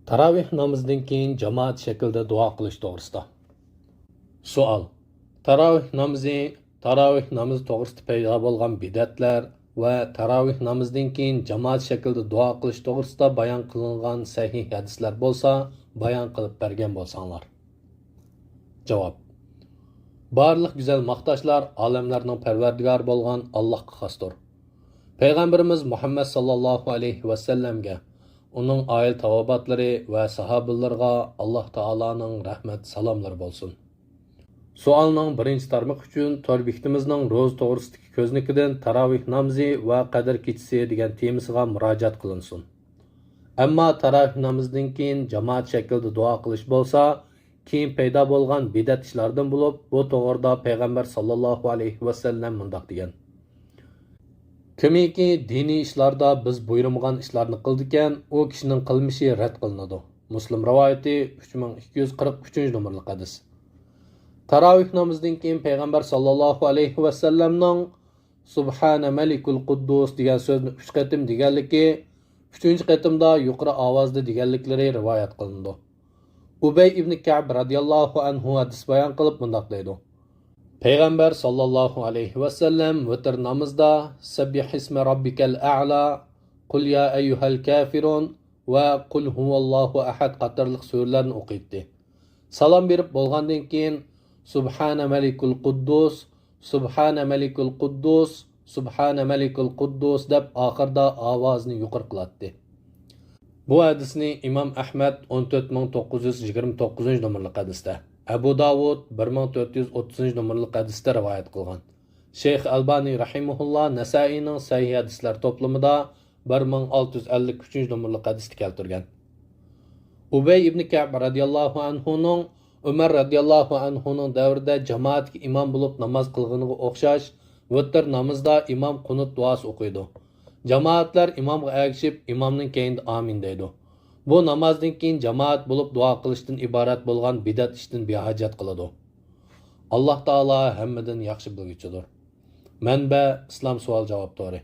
Taravih namozdan keyin jamoat shaklida duo qilish to'g'risida. Savol. Taravih namozi to'g'risida paydo bo'lgan bidatlar va taravih namozidan keyin jamoat shaklida duo qilish to'g'risida bayon qilingan sahih hadislar bo'lsa, bayon qilib bergan bo'lsanglar. Javob. Barliq güzel maqtashlar olamlarning parvardigori bo'lgan Allohga xosdir. Payg'ambarimiz Muhammad sallallohu alayhi va sallamga, uning oil tavobatlari va sahobalarga Alloh taoloning rahmat salomlari bo'lsin. Sualning birinchi tarmoq uchun tor bektimizning ro'z to'g'risidagi ko'znikidan taravih namozi va qadr kechasi degan temasiga murojaat qilinsin. Ammo taravih namozidan keyin jamoat shaklida duo qilish bo'lsa, keyin paydo bo'lgan bidat ishlardan bo'lib, bu to'g'rida payg'ambar sallallohu alayhi va sallam mundoq degan: Kimiki diniy ishlarda biz buyurmagan ishlarni qildikan, u kishining qilmishi rad qilinadi. Muslim rivoyati 3243 nomerli hadis. Taravih namozidan keyin payg'ambar sallallohu alayhi va sallamning Subhana malikul quddus degan so'zni 3 qatim deganligi, 3-chi qatimda yuqori ovozda deganliklari rivoyat qilindi. Ubay ibn Ka'b radhiyallohu anhu hadis bayon qilib bundoq deydi: Payg'ambar sallallohu alayhi va sallam vitr namozda Sabbihisma robbikal a'la, Qul ya ayyuhal kafirun va Qul huvallohu ahad qatorliq suralarni o'qiydi. Salom berib bo'lgandan keyin Subhana malikul quddus, Subhana malikul quddus, Subhana malikul quddus deb oxirda ovozni yuqori qiladi. Bu hadisni Imom Ahmad 14929 nomerli hadisda, Abu Davud 1430 nomerli hadisda rivoyat qilgan. Sheyx Albani rahimahulloh Nasaining sahih hadislar to'plamida 1653 nomerli hadisni keltirgan. Ubay ibn Ka'b radhiyallohu anhuning Umar radhiyallohu anhuning davrida jamoatga imom bo'lib namoz qilganiga o'xshash vitr namozda imom qunut duosi o'qiydi. Jamoatlar imomga ergashib, imomning keyinda amin deydi. Bu namozdan keyin jamoat bo'lib duo qilishdan iborat bo'lgan bidat ishdan behojat qiladi. Alloh taolo hammadan yaxshi bilguchidir. Manba: Islom savol javob to'ri.